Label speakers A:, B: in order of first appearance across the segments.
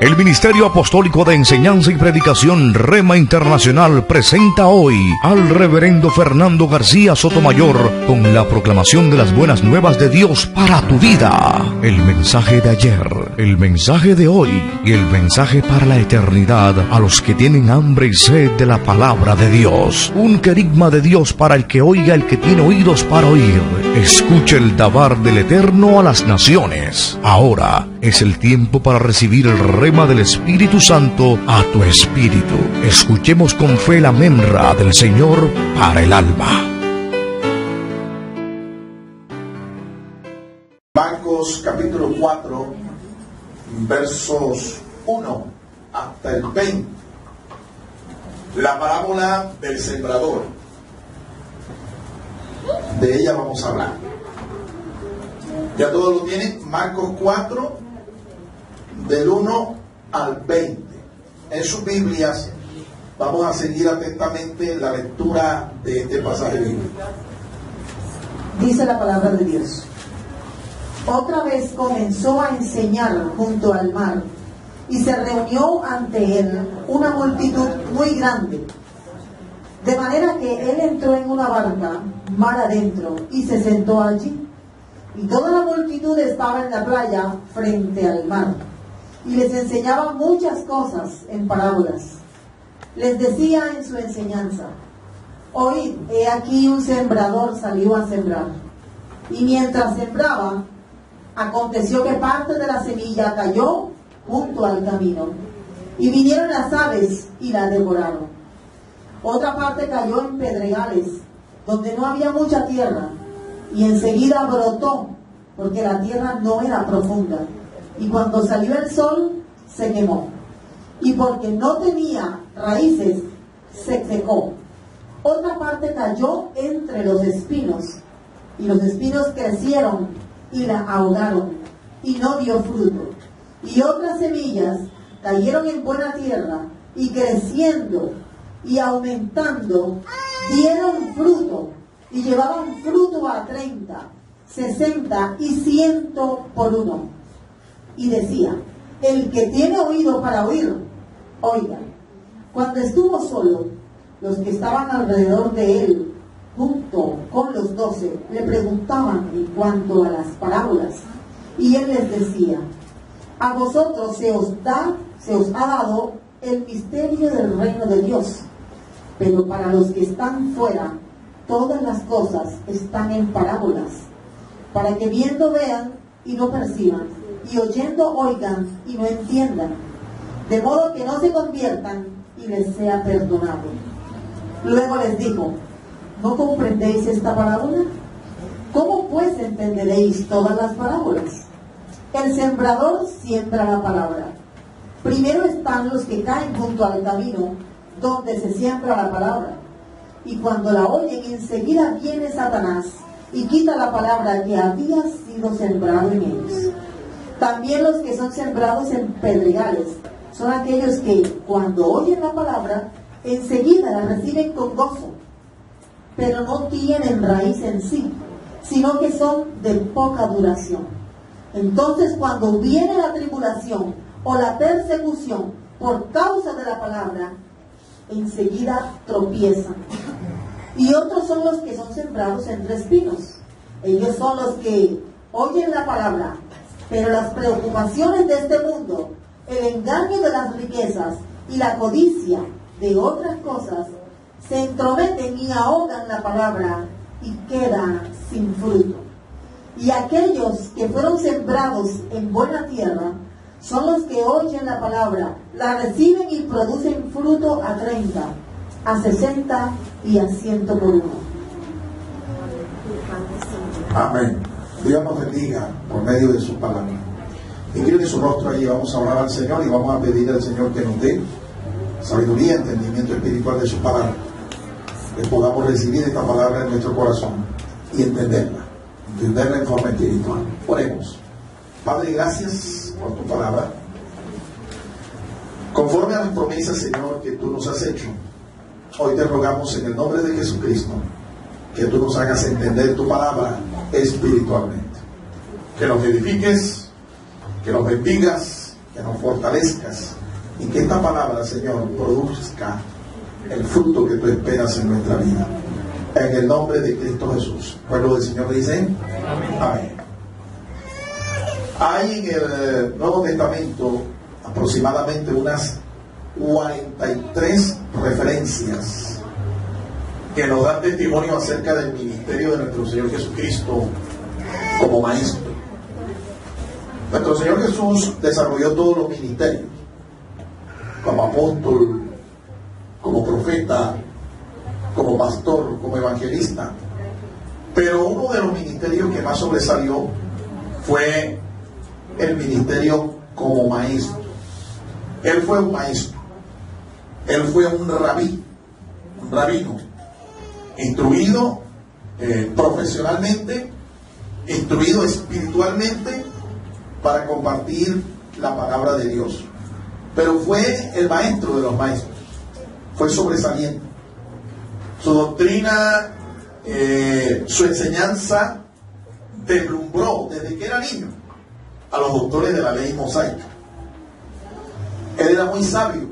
A: El Ministerio Apostólico de Enseñanza y Predicación Rema Internacional presenta hoy al Reverendo Fernando García Sotomayor con la proclamación de las buenas nuevas de Dios para tu vida. El mensaje de ayer, el mensaje de hoy y el mensaje para la eternidad a los que tienen hambre y sed de la palabra de Dios. Un querigma de Dios para el que oiga, el que tiene oídos para oír. Escuche el dabar del Eterno a las naciones. Ahora es el tiempo para recibir el rema del Espíritu Santo a tu espíritu. Escuchemos con fe la memra del Señor para el alma.
B: Marcos capítulo 4, versos 1 hasta el 20. La parábola del sembrador. De ella vamos a hablar. Ya todos lo tienen. Marcos 4, del 1 al 20. En sus Biblias vamos a seguir atentamente la lectura de este pasaje bíblico.
C: Dice la palabra de Dios. Otra vez comenzó a enseñar junto al mar, y se reunió ante él una multitud muy grande, de manera que él entró en una barca mar adentro y se sentó allí, y toda la multitud estaba en la playa frente al mar, y les enseñaba muchas cosas en parábolas. Les decía en su enseñanza: oíd, he aquí un sembrador salió a sembrar, y mientras sembraba, aconteció que parte de la semilla cayó junto al camino, y vinieron las aves y la devoraron. Otra parte cayó en pedregales, donde no había mucha tierra, y enseguida brotó, porque la tierra no era profunda, y cuando salió el sol se quemó, y porque no tenía raíces se secó. Otra parte cayó entre los espinos, y los espinos crecieron y la ahogaron, y no dio fruto. Y otras semillas cayeron en buena tierra, y creciendo y aumentando dieron fruto, y llevaban fruto a 30, 60 y 100 por uno. Y decía: el que tiene oído para oír, oiga. Cuando estuvo solo, los que estaban alrededor de él, junto con los 12, le preguntaban en cuanto a las parábolas, y él les decía: a vosotros se os ha dado el misterio del reino de Dios, pero para los que están fuera, todas las cosas están en parábolas, para que viendo vean y no perciban, y oyendo oigan y no entiendan, de modo que no se conviertan y les sea perdonado. Luego les dijo: ¿no comprendéis esta parábola? ¿Cómo pues entenderéis todas las parábolas? El sembrador siembra la palabra. Primero están los que caen junto al camino, donde se siembra la palabra, y cuando la oyen, enseguida viene Satanás y quita la palabra que había sido sembrada en ellos. También los que son sembrados en pedregales son aquellos que, cuando oyen la palabra, enseguida la reciben con gozo, pero no tienen raíz en sí, sino que son de poca duración. Entonces, cuando viene la tribulación o la persecución por causa de la palabra, enseguida tropiezan. Y otros son los que son sembrados entre espinos. Ellos son los que oyen la palabra, pero las preocupaciones de este mundo, el engaño de las riquezas y la codicia de otras cosas se entrometen y ahogan la palabra y queda sin fruto. Y aquellos que fueron sembrados en buena tierra son los que oyen la palabra, la reciben y producen fruto a 30, a 60 y a 100 por uno.
B: Amén. Dios nos bendiga por medio de su palabra. Incline su rostro allí, vamos a orar al Señor y vamos a pedir al Señor que nos dé sabiduría, entendimiento espiritual de su palabra, que podamos recibir esta palabra en nuestro corazón y entenderla en forma espiritual. Oremos. Padre, gracias por tu palabra. Conforme a las promesas, Señor, que tú nos has hecho, hoy te rogamos en el nombre de Jesucristo que tú nos hagas entender tu palabra espiritualmente. Que nos edifiques, que nos bendigas que nos fortalezcas y que esta palabra, Señor, produzca el fruto que tú esperas en nuestra vida. En el nombre de Cristo Jesús. El pueblo del Señor dice amén. Hay en el Nuevo Testamento aproximadamente unas 43 referencias que nos dan testimonio acerca del ministerio de nuestro Señor Jesucristo como maestro. Nuestro Señor Jesús desarrolló todos los ministerios, como apóstol, como profeta, como pastor, como evangelista. Pero uno de los ministerios que más sobresalió fue el ministerio como maestro. Él fue un maestro. Él fue un rabino, instruido profesionalmente, instruido espiritualmente para compartir la palabra de Dios. Pero fue el maestro de los maestros. Fue sobresaliente. Su doctrina, su enseñanza deslumbró desde que era niño a los doctores de la ley mosaica. Él era muy sabio,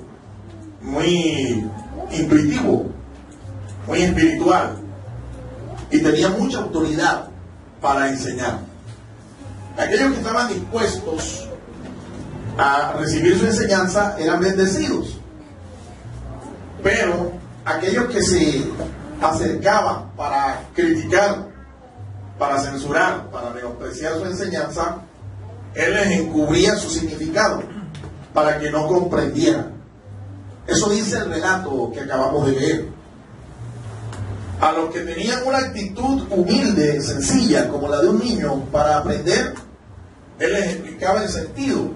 B: muy intuitivo, muy espiritual y tenía mucha autoridad para enseñar. Aquellos que estaban dispuestos a recibir su enseñanza eran bendecidos, pero aquellos que se acercaban para criticar, para censurar, para menospreciar su enseñanza, él les encubría su significado para que no comprendieran. Eso dice el relato que acabamos de leer. A los que tenían una actitud humilde, sencilla, como la de un niño, para aprender, él les explicaba el sentido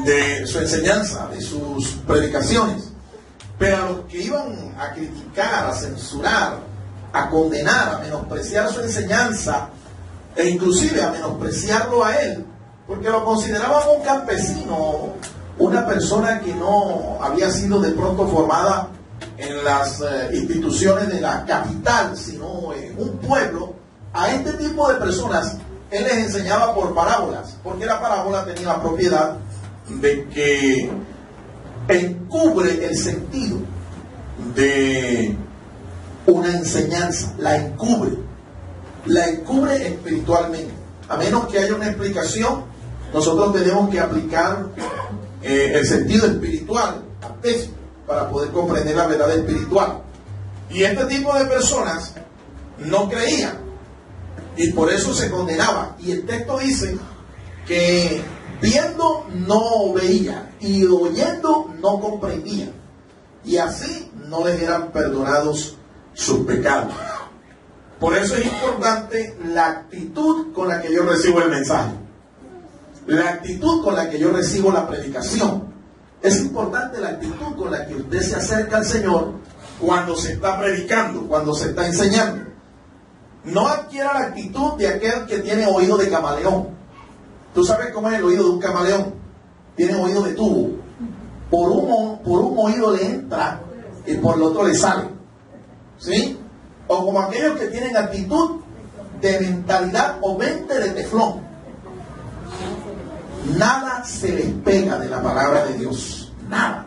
B: de su enseñanza, de sus predicaciones. Pero a los que iban a criticar, a censurar, a condenar, a menospreciar su enseñanza, e inclusive a menospreciarlo a él, porque lo consideraban un campesino, una persona que no había sido de pronto formada en las instituciones de la capital, sino en un pueblo. A este tipo de personas él les enseñaba por parábolas, porque la parábola tenía la propiedad de que encubre el sentido de una enseñanza, la encubre espiritualmente. A menos que haya una explicación, nosotros tenemos que aplicar el sentido espiritual al texto para poder comprender la verdad espiritual. Y este tipo de personas no creían y por eso se condenaban. Y el texto dice que viendo no veía y oyendo no comprendían, y así no les eran perdonados sus pecados. Por eso es importante la actitud con la que yo recibo el mensaje, la actitud con la que yo recibo la predicación. Es importante la actitud con la que usted se acerca al Señor cuando se está predicando, cuando se está enseñando. No adquiera la actitud de aquel que tiene oído de camaleón. ¿Tú sabes cómo es el oído de un camaleón? Tiene oído de tubo. Por un oído le entra y por el otro le sale. ¿Sí? O como aquellos que tienen actitud de mentalidad o mente de teflón. Nada se les pega de la palabra de Dios. Nada.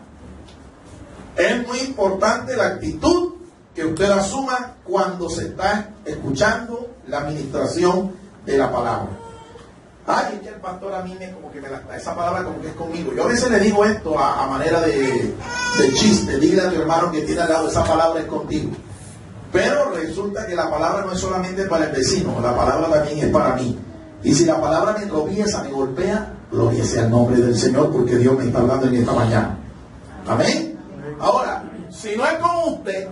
B: Es muy importante la actitud que usted asuma cuando se está escuchando la administración de la palabra. Ay, es que el pastor a mí como que esa palabra como que es conmigo. Yo a veces le digo esto a manera de chiste. Dile a tu hermano que tiene al lado, esa palabra es contigo. Pero resulta que la palabra no es solamente para el vecino, la palabra también es para mí. Y si la palabra me tropieza, me golpea, gloria sea el nombre del Señor, porque Dios me está hablando en esta mañana. Amén. Ahora, si no es con usted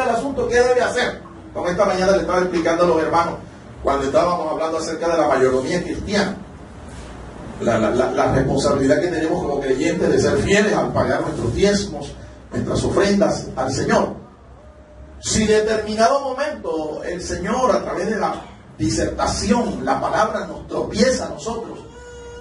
B: el asunto, ¿qué debe hacer? Como esta mañana le estaba explicando a los hermanos cuando estábamos hablando acerca de la mayordomía cristiana, la responsabilidad que tenemos como creyentes de ser fieles al pagar nuestros diezmos, nuestras ofrendas al Señor. Si en determinado momento el Señor, a través de la disertación, la palabra nos tropieza a nosotros,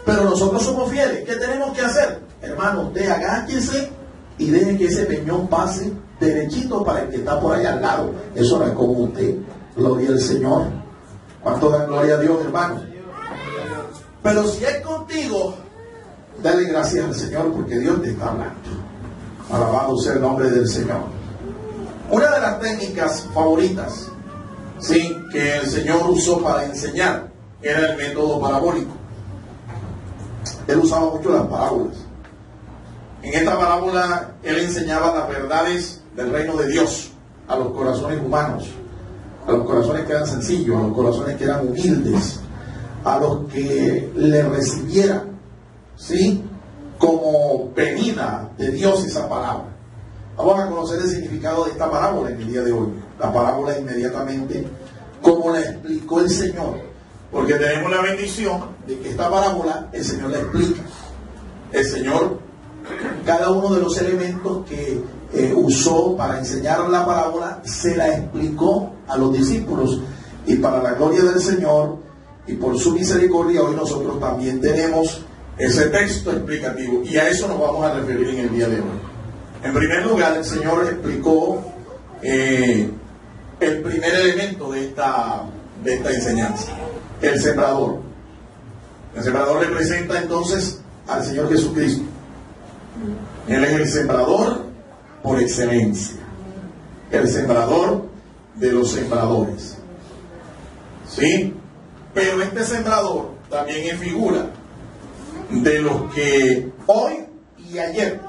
B: pero nosotros somos fieles, ¿qué tenemos que hacer? Hermano, usted agáchese y deje que ese peñón pase derechito para el que está por ahí al lado. Eso no es como usted. Gloria al Señor. ¿Cuánto dan gloria a Dios, hermano? Pero si es contigo, Dale gracias al Señor porque Dios te está hablando. Alabado sea el nombre del Señor. Una de las técnicas favoritas, sí, que el Señor usó para enseñar era el método parabólico. Él usaba mucho las parábolas. En esta parábola Él enseñaba las verdades del reino de Dios a los corazones humanos, a los corazones que eran sencillos, a los corazones que eran humildes, a los que le recibieran, ¿sí?, como venida de Dios esa palabra. Vamos a conocer el significado de esta parábola en el día de hoy. La parábola inmediatamente, como la explicó el Señor, porque tenemos la bendición de que esta parábola el Señor la explica. El Señor, cada uno de los elementos que usó para enseñar la parábola, se la explicó a los discípulos. Y para la gloria del Señor y por su misericordia, hoy nosotros también tenemos ese texto explicativo. Y a eso nos vamos a referir en el día de hoy. En primer lugar, el Señor explicó el primer elemento de esta enseñanza, el sembrador. El sembrador representa entonces al Señor Jesucristo. Él es el sembrador por excelencia, el sembrador de los sembradores, ¿sí? Pero este sembrador también es figura de los que hoy y ayer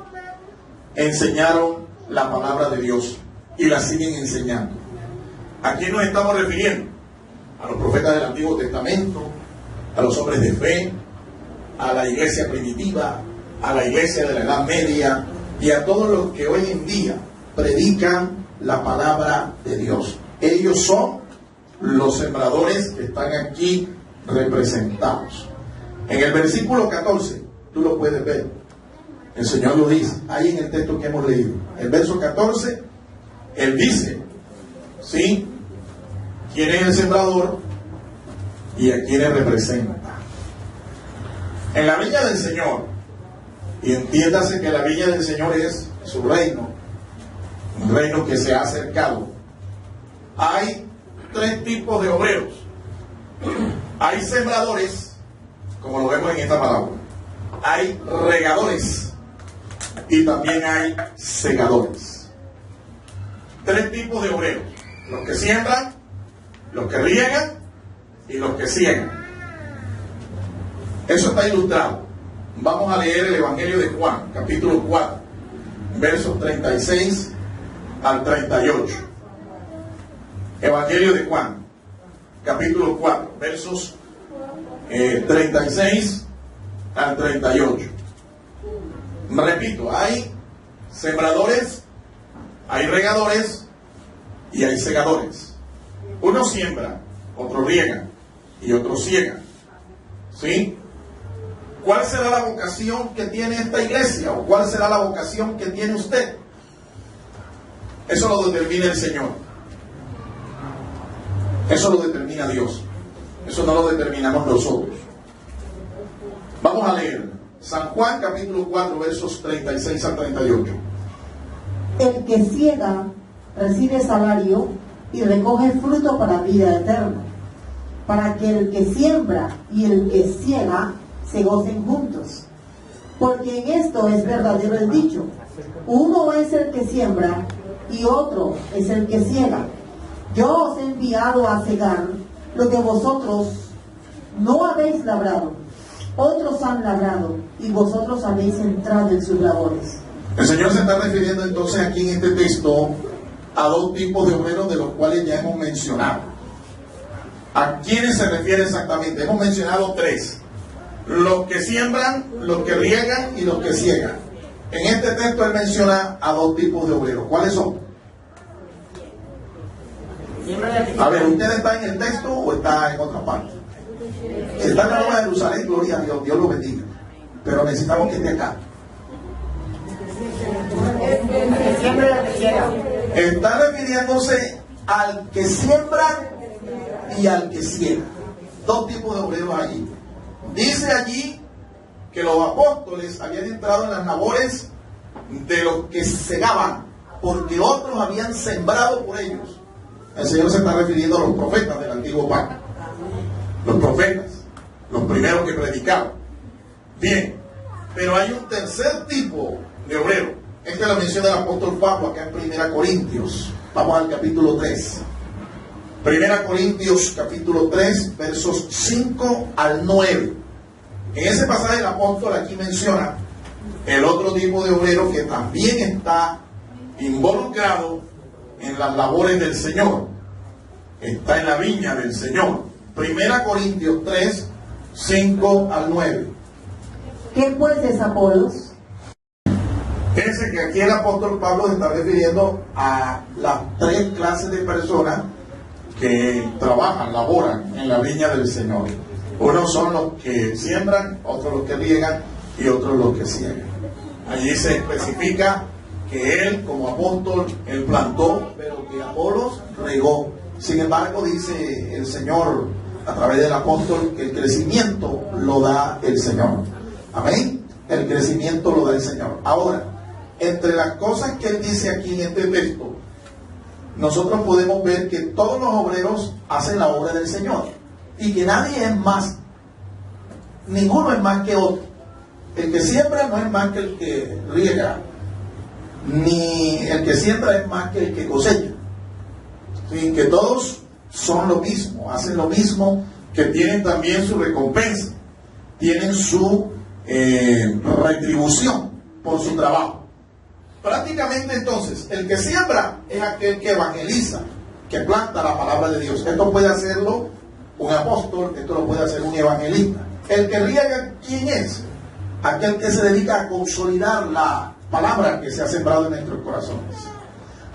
B: enseñaron la palabra de Dios y la siguen enseñando. ¿A quién nos estamos refiriendo? A los profetas del Antiguo Testamento, a los hombres de fe, a la iglesia primitiva, a la iglesia de la Edad Media y a todos los que hoy en día predican la palabra de Dios. Ellos son los sembradores que están aquí representados. En el versículo 14, tú lo puedes ver, el Señor lo dice, ahí en el texto que hemos leído. El verso 14, Él dice, ¿sí?, quién es el sembrador y a quiénes representa. En la viña del Señor, y entiéndase que la viña del Señor es su reino, un reino que se ha acercado, hay tres tipos de obreros. Hay sembradores, como lo vemos en esta parábola, hay regadores y también hay segadores. Tres tipos de obreros: los que siembran, los que riegan y los que ciegan. Eso está ilustrado. Vamos a leer el Evangelio de Juan, capítulo 4, versos 36 al 38. Evangelio de Juan, capítulo 4, versos 36 al 38. Repito, hay sembradores, hay regadores y hay segadores. Uno siembra, otro riega y otro ciega, ¿sí? ¿Cuál será la vocación que tiene esta iglesia? ¿O cuál será la vocación que tiene usted? Eso lo determina el Señor. Eso lo determina Dios. Eso no lo determinamos nosotros. Vamos a leer San Juan capítulo 4 versos 36 al 38.
C: El que ciega recibe salario y recoge fruto para vida eterna, para que el que siembra y el que ciega se gocen juntos. Porque en esto es verdadero el dicho: uno es el que siembra y otro es el que ciega. Yo os he enviado a cegar lo que vosotros no habéis labrado. Otros han labrado y vosotros habéis entrado en sus labores.
B: El Señor se está refiriendo entonces aquí en este texto a dos tipos de obreros de los cuales ya hemos mencionado. ¿A quiénes se refiere exactamente? Hemos mencionado tres: los que siembran, los que riegan y los que ciegan. En este texto Él menciona a dos tipos de obreros. ¿Cuáles son? A ver, ¿usted está en el texto o está en otra parte? Si está en la Nueva Jerusalén, gloria a Dios, Dios lo bendiga. Pero necesitamos que esté acá. Está refiriéndose al que siembra y al que ciega. Dos tipos de obreros allí. Dice allí que los apóstoles habían entrado en las labores de los que segaban, porque otros habían sembrado por ellos. El Señor se está refiriendo a los profetas del antiguo pacto. Los profetas, los primeros que predicaban. Bien, Pero hay un tercer tipo de obrero. Esta lo menciona el apóstol Pablo acá en 1 Corintios. Vamos al capítulo 3. 1 Corintios capítulo 3, versos 5 al 9. En ese pasaje el apóstol aquí menciona el otro tipo de obrero que también está involucrado en las labores del Señor. Está en la viña del Señor. 1 Corintios 3, 5 al 9.
C: ¿Quién pues es Apolos?
B: Fíjense que aquí el apóstol Pablo se está refiriendo a las tres clases de personas que trabajan, laboran en la viña del Señor. Unos son los que siembran, otros los que riegan y otros los que ciegan. Allí se especifica que él como apóstol, él plantó, pero que Apolos regó. Sin embargo, dice el Señor a través del apóstol que el crecimiento lo da el Señor. Amén. El crecimiento lo da el Señor. Ahora, entre las cosas que él dice aquí en este texto, nosotros podemos ver que todos los obreros hacen la obra del Señor y que nadie es más, ninguno es más que otro. El que siembra no es más que el que riega, ni el que siembra es más que el que cosecha. Sí, que todos son lo mismo, hacen lo mismo, que tienen también su recompensa, tienen su retribución por su trabajo. Prácticamente entonces, el que siembra es aquel que evangeliza, que planta la palabra de Dios. Esto puede hacerlo un apóstol, esto lo puede hacer un evangelista. El que riega, ¿quién es? Aquel que se dedica a consolidar la palabra que se ha sembrado en nuestros corazones.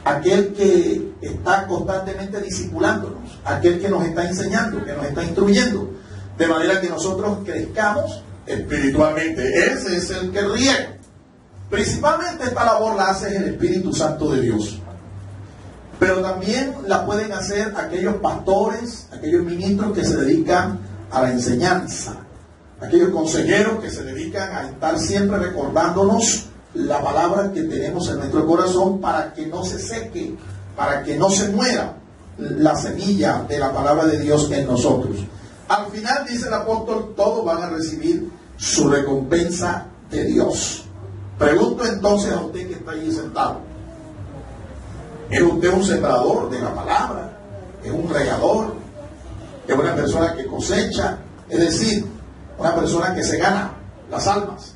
B: Aquel que está constantemente discipulándonos, aquel que nos está enseñando, que nos está instruyendo, de manera que nosotros crezcamos espiritualmente. Ese es el que riega. Principalmente esta labor la hace el Espíritu Santo de Dios. Pero también la pueden hacer aquellos pastores, aquellos ministros que se dedican a la enseñanza, aquellos consejeros que se dedican a estar siempre recordándonos la palabra que tenemos en nuestro corazón para que no se seque, para que no se muera la semilla de la palabra de Dios en nosotros. Al final, dice el apóstol, todos van a recibir su recompensa de Dios. Pregunto entonces a usted que está allí sentado, ¿es usted un sembrador de la palabra? ¿Es un regador? ¿Es una persona que cosecha? Es decir, una persona que se gana las almas.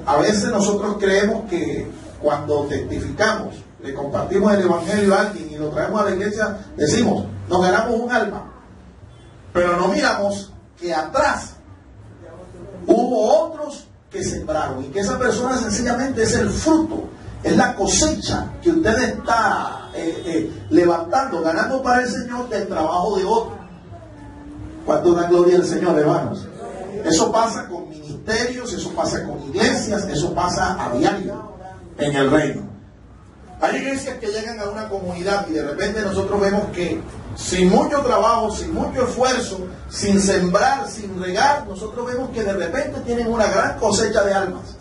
B: A veces nosotros creemos que cuando testificamos, le compartimos el evangelio a alguien y lo traemos a la iglesia, decimos, nos ganamos un alma. Pero no miramos que atrás hubo otros que sembraron y que esa persona sencillamente es el fruto, es la cosecha que usted está levantando, ganando para el Señor del trabajo de otro. ¿Cuánto da gloria al Señor, hermanos? Eso pasa con ministerios, eso pasa con iglesias, eso pasa a diario en el reino. Hay iglesias que llegan a una comunidad y de repente nosotros vemos que sin mucho trabajo, sin mucho esfuerzo, sin sembrar, sin regar, nosotros vemos que de repente tienen una gran cosecha de almas,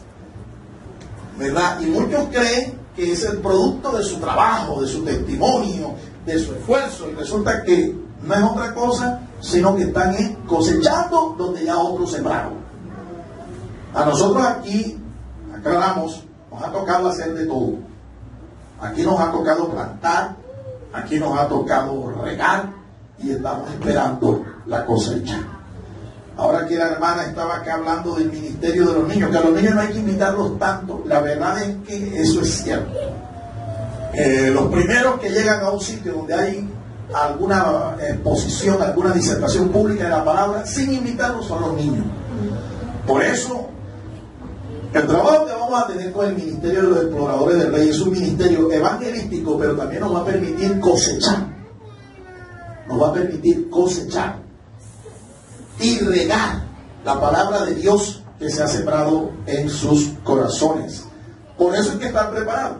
B: ¿verdad? Y muchos creen que es el producto de su trabajo, de su testimonio, de su esfuerzo, y resulta que no es otra cosa, sino que están cosechando donde ya otros sembraron. A nosotros aquí, aclaramos, nos ha tocado hacer de todo. Aquí nos ha tocado plantar, aquí nos ha tocado regar y estamos esperando la cosecha. Ahora que la hermana estaba acá hablando del ministerio de los niños, que a los niños no hay que invitarlos tanto. La verdad es que eso es cierto. Los primeros que llegan a un sitio donde hay alguna exposición, alguna disertación pública de la palabra, sin invitarlos son los niños. Por eso, el trabajo que vamos a tener con el Ministerio de los Exploradores del Rey es un ministerio evangelístico, pero también nos va a permitir cosechar. Nos va a permitir cosechar y regar la palabra de Dios que se ha sembrado en sus corazones. Por eso es que están preparados.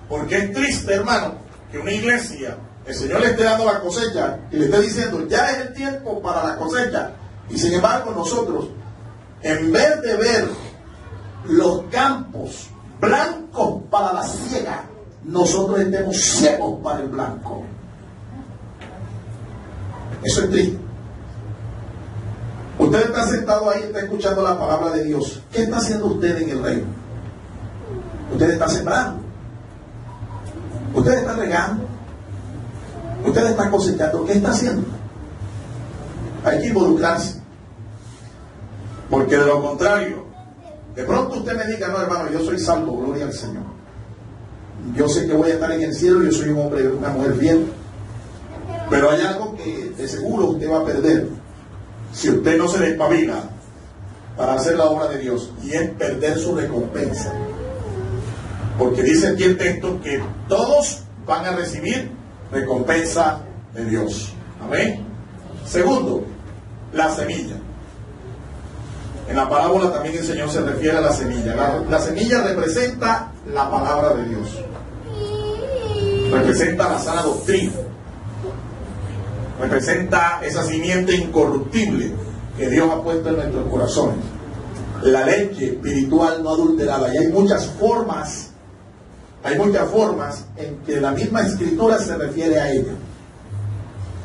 B: Porque es triste, hermano, que una iglesia, el Señor le esté dando la cosecha y le esté diciendo, ya es el tiempo para la cosecha. Y sin embargo nosotros, en vez de ver los campos blancos para la siega, nosotros estemos ciegos para el blanco. Eso es triste. Usted está sentado ahí, está escuchando la palabra de Dios. ¿Qué está haciendo usted en el reino? Usted está sembrando. Usted está regando. Usted está cosechando. ¿Qué está haciendo? Hay que involucrarse. Porque de lo contrario, de pronto usted me diga, no hermano, yo soy salvo, gloria al Señor. Yo sé que voy a estar en el cielo, yo soy un hombre, una mujer fiel. Pero hay algo que de seguro usted va a perder si usted no se despabila para hacer la obra de Dios, y es perder su recompensa. Porque dice aquí el texto que todos van a recibir recompensa de Dios. Amén. Segundo, la semilla. En la parábola también el Señor se refiere a la semilla. La semilla representa la palabra de Dios. Representa la sana doctrina. Representa esa simiente incorruptible que Dios ha puesto en nuestros corazones. La leche espiritual no adulterada. Y hay muchas formas en que la misma Escritura se refiere a ella.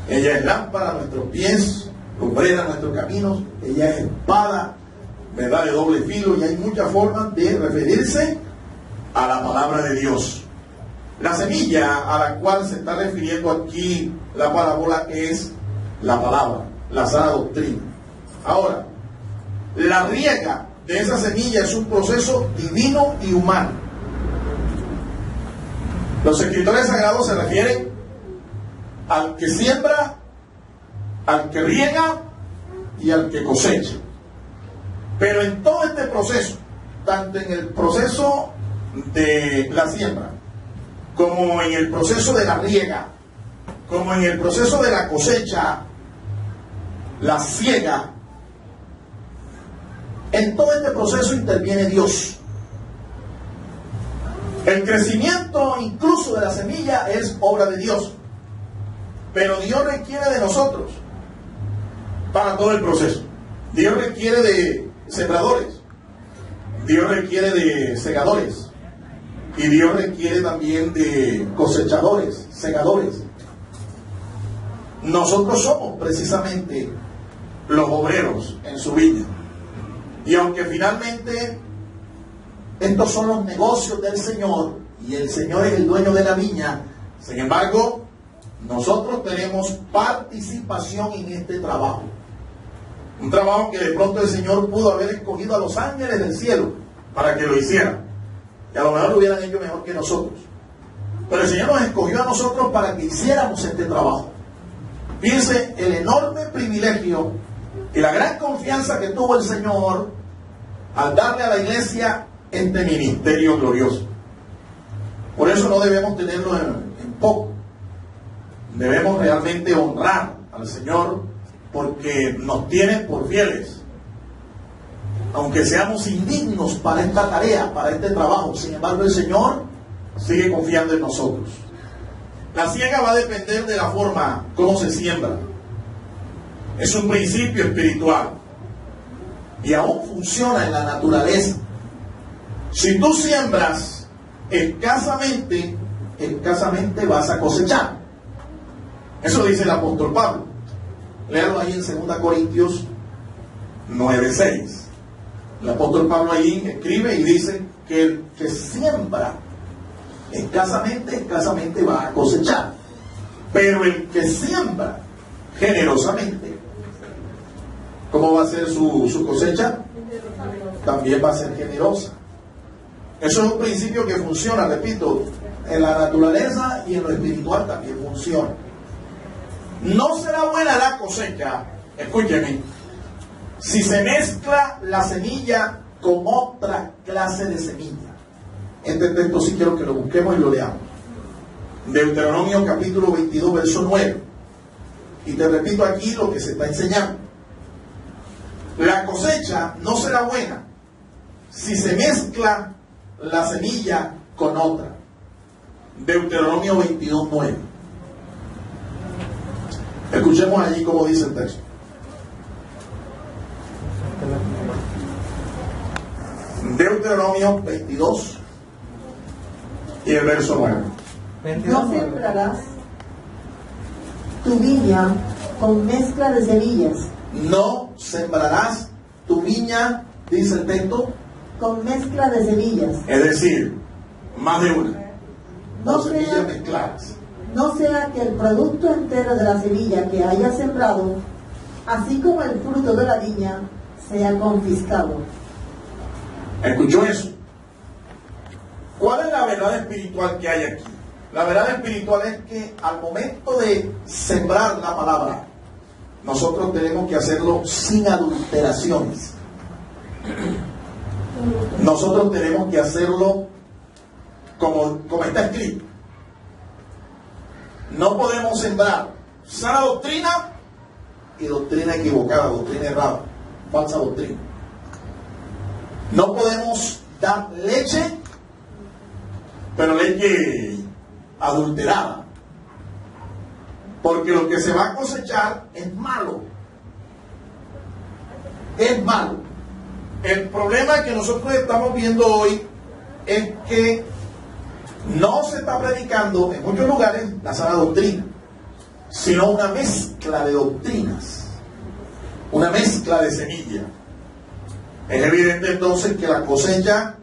B: Ella es lámpara a nuestros pies, lumbrera a nuestros caminos. Ella es espada, verdad, de doble filo. Y hay muchas formas de referirse a la palabra de Dios. La semilla a la cual se está refiriendo aquí la parábola es la palabra, la sana doctrina. Ahora, la riega de esa semilla es un proceso divino y humano. Los escritores sagrados se refieren al que siembra, al que riega y al que cosecha. Pero en todo este proceso, tanto en el proceso de la siembra, como en el proceso de la riega, como en el proceso de la cosecha, la siega, en todo este proceso interviene Dios. El crecimiento incluso de la semilla es obra de Dios, pero Dios requiere de nosotros para todo el proceso. Dios requiere de sembradores, Dios requiere de segadores, y Dios requiere también de cosechadores, segadores. Nosotros somos precisamente los obreros en su viña. Y aunque finalmente estos son los negocios del Señor y el Señor es el dueño de la viña, sin embargo, nosotros tenemos participación en este trabajo. Un trabajo que de pronto el Señor pudo haber escogido a los ángeles del cielo para que lo hicieran. Y a lo mejor lo hubieran hecho mejor que nosotros. Pero el Señor nos escogió a nosotros para que hiciéramos este trabajo. Fíjense el enorme privilegio y la gran confianza que tuvo el Señor al darle a la iglesia este ministerio glorioso. Por eso no debemos tenerlo en poco. Debemos realmente honrar al Señor porque nos tiene por fieles. Aunque seamos indignos para esta tarea, para este trabajo, sin embargo el Señor sigue confiando en nosotros. La siega va a depender de la forma como se siembra. Es un principio espiritual y aún funciona en la naturaleza. Si tú siembras escasamente vas a cosechar. Eso dice el apóstol Pablo. Léalo ahí en 2 Corintios 9:6. El apóstol Pablo ahí escribe y dice que el que siembra escasamente va a cosechar. Pero el que siembra generosamente, ¿cómo va a ser su cosecha? También va a ser generosa. Eso es un principio que funciona, repito, en la naturaleza y en lo espiritual también funciona. No será buena la cosecha, escúcheme, si se mezcla la semilla con otra clase de semilla. Este texto sí quiero que lo busquemos y lo leamos. Deuteronomio capítulo 22, verso 9. Y te repito aquí lo que se está enseñando. La cosecha no será buena si se mezcla la semilla con otra. Deuteronomio 22, 9. Escuchemos allí cómo dice el texto. Deuteronomio 22 y el verso 9.
C: No sembrarás tu viña con mezcla de semillas.
B: No sembrarás tu viña, dice el texto,
C: con mezcla de semillas.
B: es decir, más de una.
C: No
B: Dos semillas
C: sea,
B: mezcladas.
C: no sea que el producto entero de la semilla que haya sembrado, así como el fruto de la viña, sea confiscado.
B: ¿Escuchó eso? ¿Cuál es la verdad espiritual que hay aquí? La verdad espiritual es que al momento de sembrar la palabra, nosotros tenemos que hacerlo sin adulteraciones. Nosotros tenemos que hacerlo como está escrito. No podemos sembrar sana doctrina y doctrina equivocada, doctrina errada, falsa doctrina. No podemos dar leche, pero leche adulterada, porque lo que se va a cosechar es malo. Es malo. El problema que nosotros estamos viendo hoy es que no se está predicando en muchos lugares la sana doctrina, sino una mezcla de doctrinas, una mezcla de semillas. Es evidente entonces que la cosecha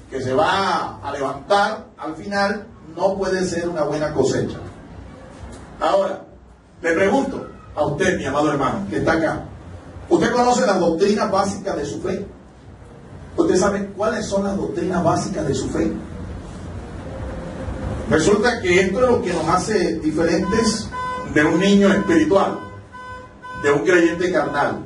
B: que se va a levantar al final no puede ser una buena cosecha. Ahora, le pregunto a usted, mi amado hermano, que está acá, ¿usted conoce las doctrinas básicas de su fe? ¿Usted sabe cuáles son las doctrinas básicas de su fe? Resulta que esto es lo que nos hace diferentes de un niño espiritual, de un creyente carnal.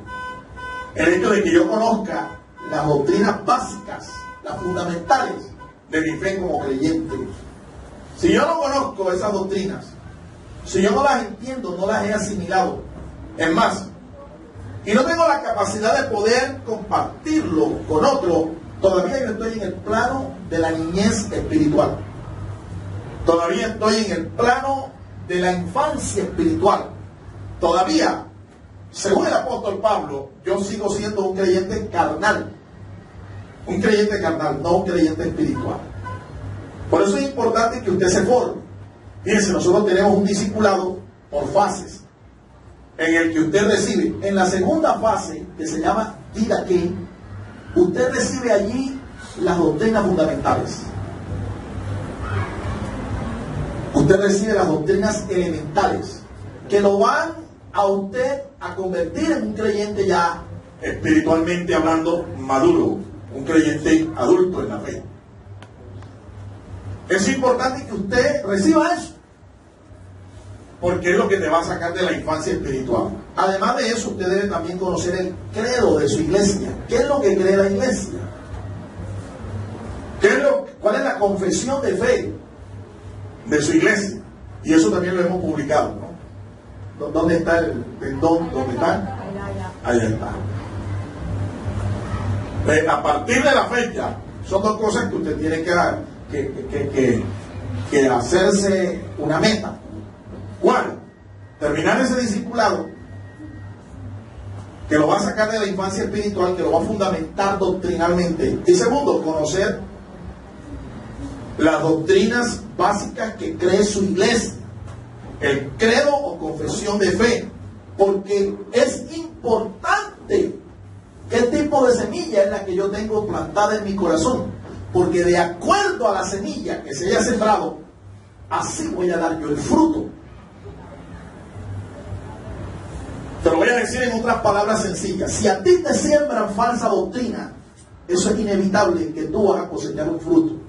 B: El hecho de que yo conozca las doctrinas básicas, las fundamentales de mi fe como creyente. Si yo no conozco esas doctrinas, si yo no las entiendo, no las he asimilado, es más, y no tengo la capacidad de poder compartirlo con otro, todavía yo estoy en el plano de la niñez espiritual. Todavía estoy en el plano de la infancia espiritual. Todavía, según el apóstol Pablo, yo sigo siendo un creyente carnal. Un creyente carnal, no un creyente espiritual. Por eso es importante que usted se forme. Fíjense, nosotros tenemos un discipulado por fases, en el que usted recibe, en la segunda fase, que se llama vida que, usted recibe allí las doctrinas fundamentales. Usted recibe las doctrinas elementales, que lo van a usted a convertir en un creyente ya espiritualmente hablando maduro, un creyente adulto en la fe. Es importante que usted reciba eso, porque es lo que te va a sacar de la infancia espiritual. Además de eso, usted debe también conocer el credo de su iglesia. ¿Qué es lo que cree la iglesia? ¿Cuál es la confesión de fe de su iglesia? Y eso también lo hemos publicado, ¿no? ¿Dónde está el pendón? ¿Dónde está? Allá está. A partir de la fecha, son dos cosas que usted tiene que hacerse una meta. ¿Cuál? Terminar ese discipulado que lo va a sacar de la infancia espiritual, que lo va a fundamentar doctrinalmente. Y segundo, conocer las doctrinas básicas que cree su iglesia, el credo o confesión de fe, porque es importante qué tipo de semilla es la que yo tengo plantada en mi corazón, porque de acuerdo a la semilla que se haya sembrado, así voy a dar yo el fruto. Te lo voy a decir en otras palabras sencillas. Si a ti te siembran falsa doctrina, eso es inevitable que tú vas a cosechar un fruto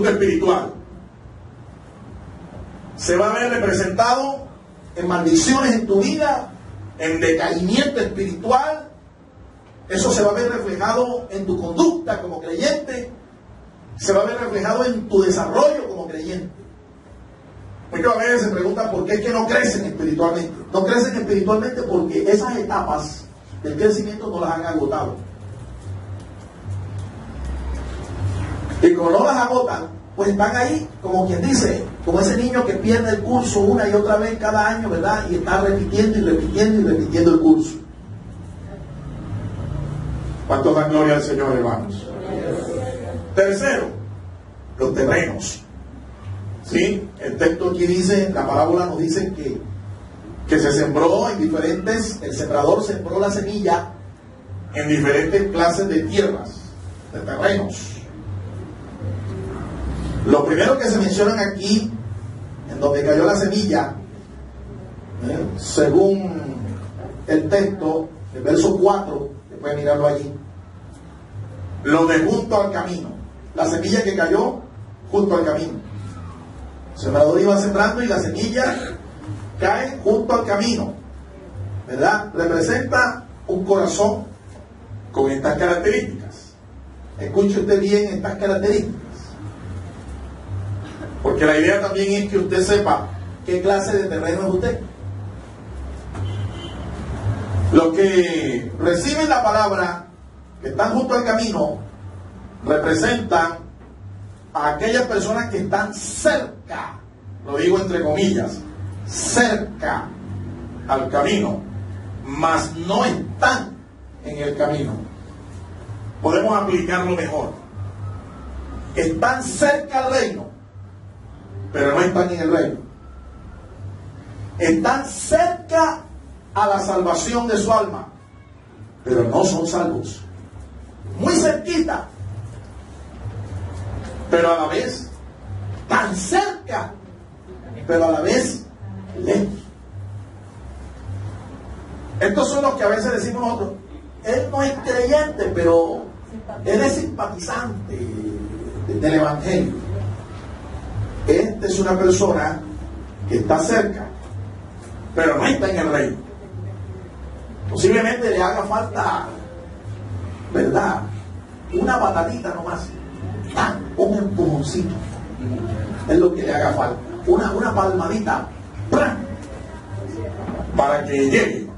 B: espiritual. Se va a ver representado en maldiciones en tu vida, en decaimiento espiritual. Eso se va a ver reflejado en tu conducta como creyente, se va a ver reflejado en tu desarrollo como creyente. Muchas veces se preguntan por qué es que no crecen espiritualmente. No crecen espiritualmente porque esas etapas del crecimiento no las han agotado. Y como no las agotan, pues están ahí, como quien dice, como ese niño que pierde el curso una y otra vez cada año, ¿verdad? Y está repitiendo y repitiendo y repitiendo el curso. ¿Cuánto dan gloria al Señor, hermanos? Tercero, los terrenos. ¿Sí? El texto aquí dice, la parábola nos dice que que se sembró en diferentes, el sembrador sembró la semilla en diferentes clases de tierras, de terrenos. Lo primero que se mencionan aquí, en donde cayó la semilla, según el texto, el verso 4, que pueden mirarlo allí, lo de junto al camino, la semilla que cayó junto al camino. El sembrador iba sembrando y la semilla cae junto al camino, ¿verdad? Representa un corazón con estas características. Escuche usted bien estas características, porque la idea también es que usted sepa qué clase de terreno es usted. Los que reciben la palabra, que están junto al camino, representan a aquellas personas que están cerca, lo digo entre comillas, cerca al camino, mas no están en el camino. Podemos aplicarlo mejor. Están cerca al reino, pero no están en el reino. Están cerca a la salvación de su alma, pero no son salvos. Muy cerquita, pero a la vez tan cerca, pero a la vez lejos. Estos son los que a veces decimos nosotros: él no es creyente, pero él es simpatizante del evangelio. Esta es una persona que está cerca, pero no está en el reino. Posiblemente le haga falta, ¿verdad?, una patadita nomás, un empujoncito, es lo que le haga falta, una palmadita para que llegue.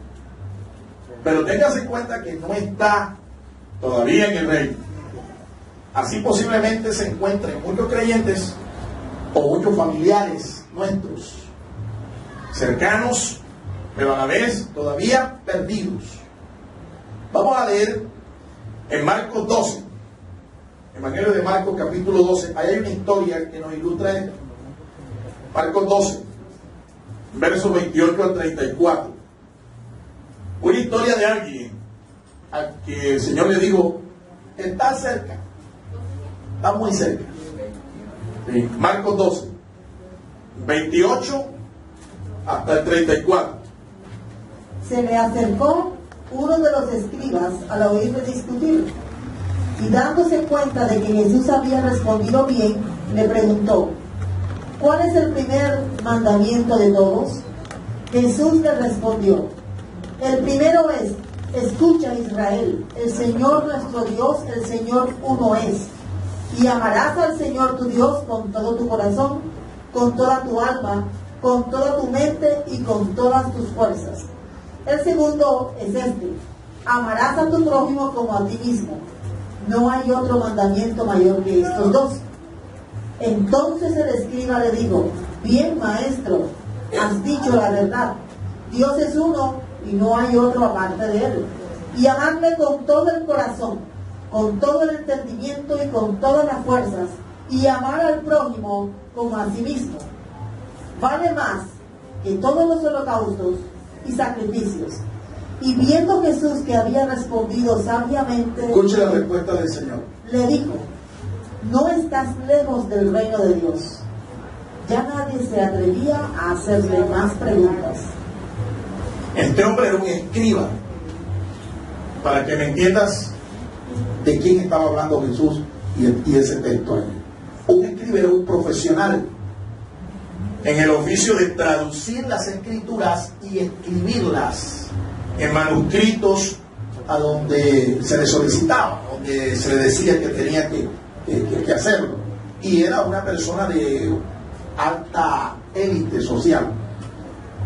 B: Pero téngase en cuenta que no está todavía en el reino. Así posiblemente se encuentren muchos creyentes o muchos familiares nuestros, cercanos, pero a la vez todavía perdidos. Vamos a leer en Marcos 12, Evangelio de Marcos capítulo 12. Ahí hay una historia que nos ilustra esto. Marcos 12, versos 28 al 34. Una historia de alguien al que el Señor le dijo: está cerca, está muy cerca. Sí. Marcos 12, 28 hasta el 34.
C: Se le acercó uno de los escribas al oírle discutir, y dándose cuenta de que Jesús había respondido bien, le preguntó: ¿cuál es el primer mandamiento de todos? Jesús le respondió: el primero es: escucha, Israel, el Señor nuestro Dios, el Señor uno es, y amarás al Señor tu Dios con todo tu corazón, con toda tu alma, con toda tu mente y con todas tus fuerzas. El segundo es este: amarás a tu prójimo como a ti mismo. No hay otro mandamiento mayor que estos dos. Entonces el escriba le dijo: bien, maestro, has dicho la verdad. Dios es uno y no hay otro aparte de él. Y amarle con todo el corazón, con todo el entendimiento y con todas las fuerzas, y amar al prójimo como a sí mismo. Vale más que todos los holocaustos y sacrificios. Y viendo Jesús que había respondido sabiamente,
B: escuche la respuesta del Señor.
C: Le dijo: no estás lejos del reino de Dios. Ya nadie se atrevía a hacerle más preguntas.
B: Este hombre era un escriba. Para que me entiendas de quién estaba hablando Jesús y ese texto ahí. Un escriba era un profesional en el oficio de traducir las escrituras y escribirlas en manuscritos a donde se le solicitaba, donde se le decía que tenía que hacerlo. Y era una persona de alta élite social.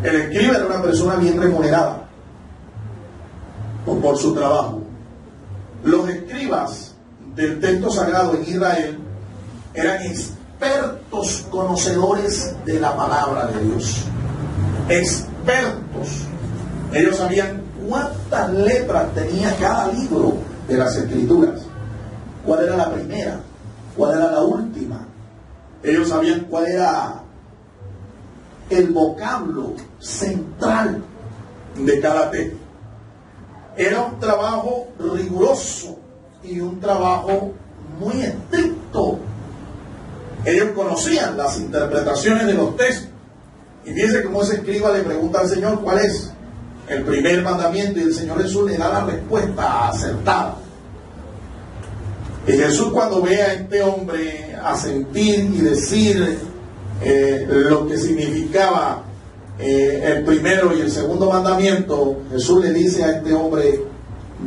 B: El escriba era una persona bien remunerada por su trabajo. Los escribas del texto sagrado en Israel eran expertos conocedores de la palabra de Dios. Expertos. Ellos sabían cuántas letras tenía cada libro de las escrituras, cuál era la primera, cuál era la última. Ellos sabían cuál era el vocablo central de cada texto. Era un trabajo riguroso y un trabajo muy estricto. Ellos conocían las interpretaciones de los textos. Y fíjense cómo ese escriba le pregunta al Señor cuál es el primer mandamiento, y el Señor Jesús le da la respuesta acertada. Y Jesús, cuando ve a este hombre asentir y decir lo que significaba el primero y el segundo mandamiento, Jesús le dice a este hombre: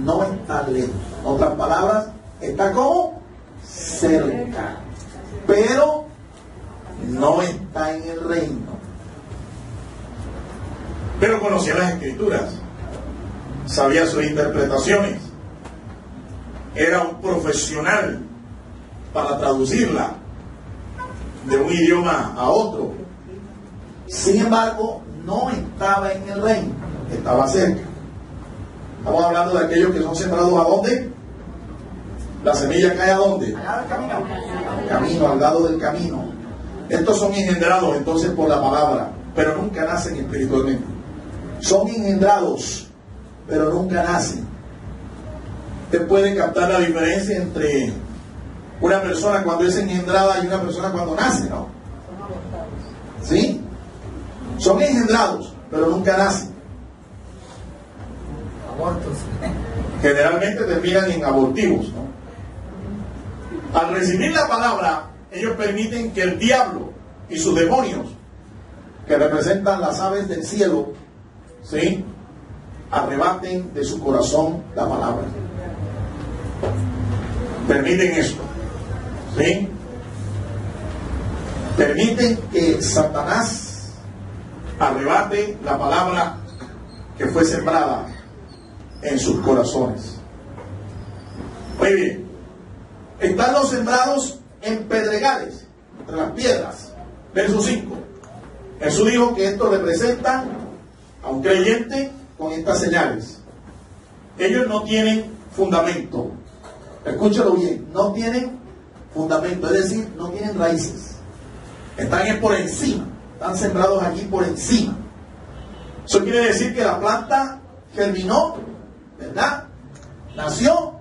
B: no está lejos. En otras palabras, está como cerca, pero no está en el reino. Pero conocía las Escrituras, sabía sus interpretaciones, era un profesional para traducirla de un idioma a otro. Sin embargo, no estaba en el reino, estaba cerca. Estamos hablando de aquellos que son sembrados ¿a dónde? La semilla cae ¿a dónde? Al camino, al lado del camino. Estos son engendrados entonces por la palabra, pero nunca nacen espiritualmente. Son engendrados, pero nunca nacen. Usted puede captar la diferencia entre una persona cuando es engendrada y una persona cuando nace, ¿no? ¿Sí? Son engendrados, pero nunca nacen. Abortos. Generalmente terminan en abortivos, ¿no? Al recibir la palabra, ellos permiten que el diablo y sus demonios, que representan las aves del cielo, ¿sí?, arrebaten de su corazón la palabra. Permiten esto, ¿sí? Permiten que Satanás arrebate la palabra que fue sembrada en sus corazones. Muy bien. Están los sembrados en pedregales, entre las piedras. Verso 5. Jesús dijo que esto representa a un creyente con estas señales. Ellos no tienen fundamento. Escúchalo bien, no tienen fundamento, es decir, no tienen raíces. Están por encima, están sembrados allí por encima. Eso quiere decir que la planta germinó, ¿verdad? Nació,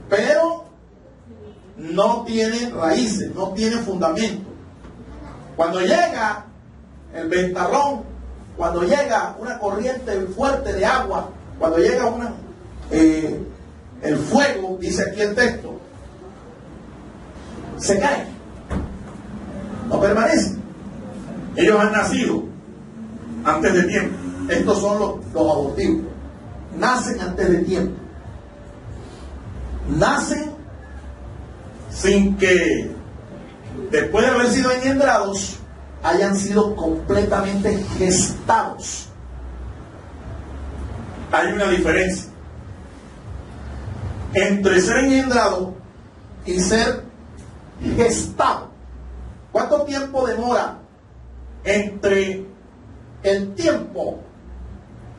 B: pero no tiene raíces, no tiene fundamento. Cuando llega el ventarrón, cuando llega una corriente fuerte de agua, cuando llega el fuego, dice aquí el texto, se cae, no permanece. Ellos han nacido antes de tiempo. Estos son los abortivos. Nacen antes de tiempo. Nacen sin que, después de haber sido engendrados, hayan sido completamente gestados. Hay una diferencia entre ser engendrado y ser gestado. ¿Cuánto tiempo demora entre el tiempo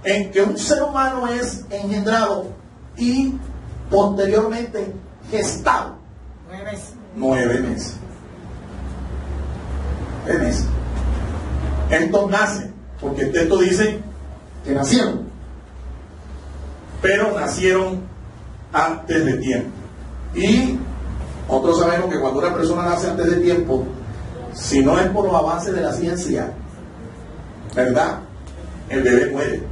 B: en que un ser humano es engendrado y posteriormente gestado?
D: 9 meses.
B: 9 meses. 9 meses. Estos nacen, porque el texto dice que nacieron, pero nacieron antes de tiempo. Y nosotros sabemos que cuando una persona nace antes de tiempo, si no es por los avances de la ciencia, ¿verdad?, el bebé muere.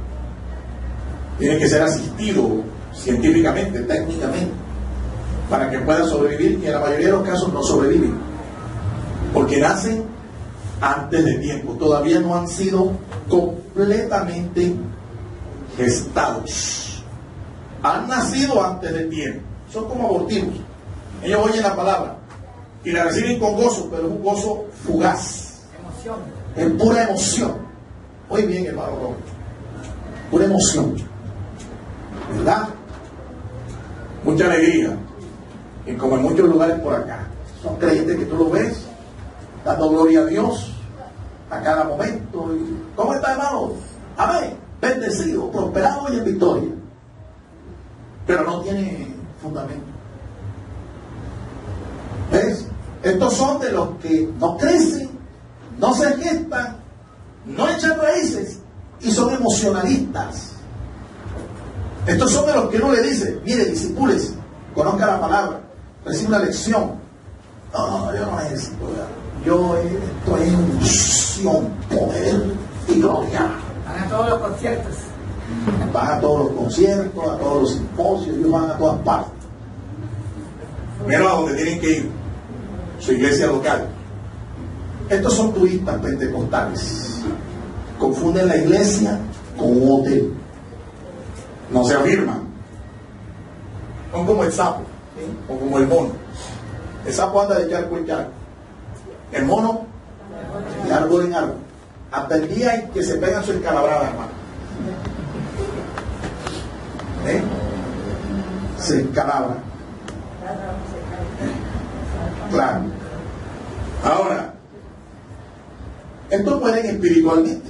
B: Tiene que ser asistido científicamente, técnicamente, para que pueda sobrevivir, y en la mayoría de los casos no sobreviven, porque nacen antes de tiempo, todavía no han sido completamente gestados. Han nacido antes de tiempo, son como abortivos. Ellos oyen la palabra y la reciben con gozo, pero es un gozo fugaz.
D: Emoción.
B: Es pura emoción. Muy bien, hermano Robert. Pura emoción, ¿verdad? Mucha alegría. Y como en muchos lugares por acá, son creyentes que tú lo ves dando gloria a Dios a cada momento. Y, ¿cómo está, hermano? Amén. Bendecido, prosperado y en victoria. Pero no tiene fundamento. ¿Ves? Estos son de los que no crecen, no se gestan no echan raíces y son emocionalistas. Estos son de los que uno le dice, mire, disipúlese, conozca la palabra, recibe una lección. No, yo no necesito, yo esto es unción, poder y gloria.
D: Van a todos los conciertos.
B: Van a todos los conciertos, a todos los simposios, ellos van a todas partes. Primero a donde tienen que ir, su iglesia local. Estos son turistas pentecostales. Confunden la iglesia con un hotel. No se afirman. Son como el sapo, ¿sí? O como el mono. El sapo anda de charco en charco. El mono, de árbol en árbol. Hasta el día en que se pegan su escalabrada, hermano. Se escalabra. Claro. Ahora, estos mueren espiritualmente.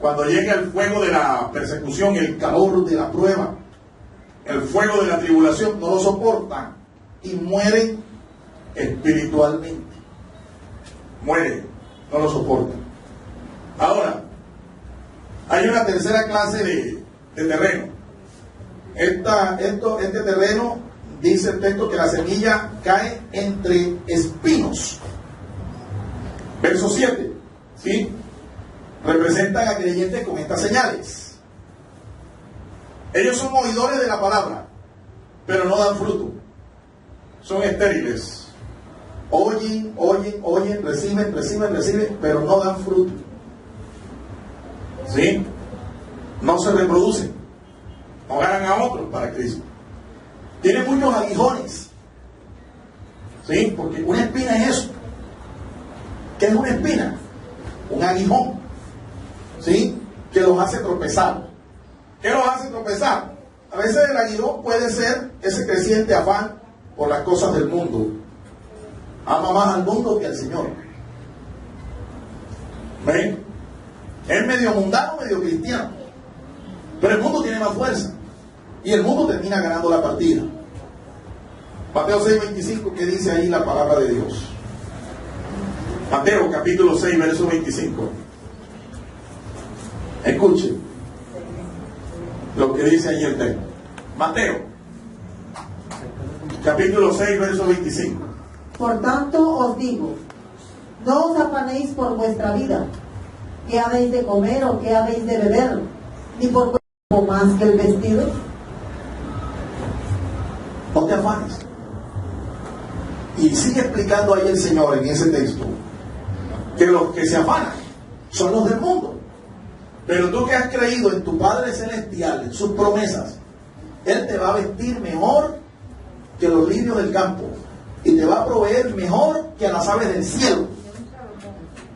B: Cuando llega el fuego de la persecución, el calor de la prueba, el fuego de la tribulación, no lo soportan y mueren espiritualmente. Mueren, no lo soportan. Ahora, hay una tercera clase de terreno. Este terreno, dice el texto, que la semilla cae entre espinos. Verso 7, ¿sí? Representan a creyentes con estas señales. Ellos son oidores de la palabra, pero no dan fruto. Son estériles. Oyen, reciben, pero no dan fruto. ¿Sí? No se reproducen. No ganan a otros para Cristo. Tienen muchos aguijones. ¿Sí? Porque una espina es eso. ¿Qué es una espina? Un aguijón. ¿Sí? Que los hace tropezar. ¿Qué los hace tropezar? A veces el aguijón puede ser ese creciente afán por las cosas del mundo. Ama más al mundo que al Señor. ¿Ven? Es medio mundano, medio cristiano. Pero el mundo tiene más fuerza. Y el mundo termina ganando la partida. Mateo 6:25, ¿qué dice ahí la palabra de Dios? Mateo capítulo 6, verso 25. Escuche lo que dice ahí el texto. Mateo capítulo 6, verso 25.
C: Por tanto os digo, no os afanéis por vuestra vida, qué habéis de comer o qué habéis de beber, ni por vuestro cuerpo más que el vestido.
B: No te afanes. Y sigue explicando ahí el Señor en ese texto que los que se afanan son los del mundo. Pero tú que has creído en tu Padre Celestial, en sus promesas, Él te va a vestir mejor que los lirios del campo y te va a proveer mejor que a las aves del cielo,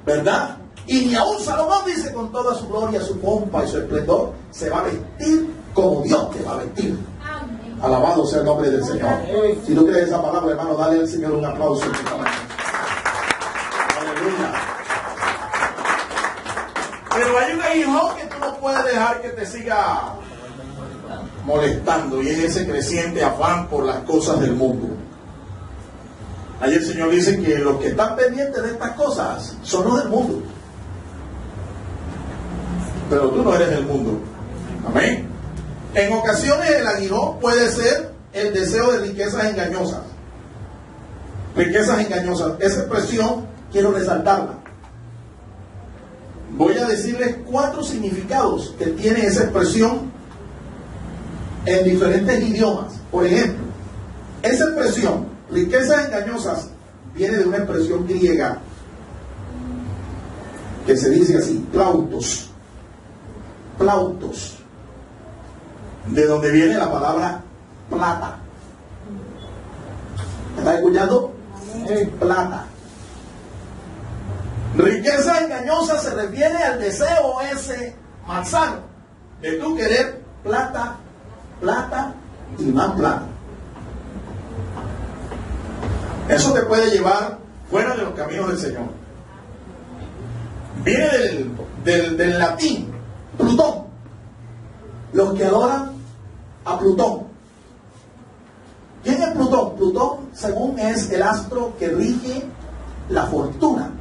B: ¿verdad? Y ni aún Salomón, dice, con toda su gloria, su pompa y su esplendor, se va a vestir como Dios te va a vestir. Alabado sea el nombre del Señor. Si tú crees esa palabra, hermano, dale al Señor un aplauso. Aleluya. Pero hay un aguijón que tú no puedes dejar que te siga molestando, y es ese creciente afán por las cosas del mundo. Ahí el Señor dice que los que están pendientes de estas cosas son los del mundo. Pero tú no eres del mundo. Amén. En ocasiones el aguijón puede ser el deseo de riquezas engañosas. Riquezas engañosas. Esa expresión quiero resaltarla. Voy a decirles 4 significados que tiene esa expresión en diferentes idiomas. Por ejemplo, esa expresión, riquezas engañosas, viene de una expresión griega que se dice así, plautos. Plautos. De donde viene la palabra plata. ¿Estás escuchando? Plata. Riqueza engañosa se refiere al deseo ese malsano de tú querer plata, plata y más plata. Eso te puede llevar fuera de los caminos del Señor. Viene del latín, Plutón. Los que adoran a Plutón. ¿Quién es Plutón? Plutón, según es el astro que rige la fortuna.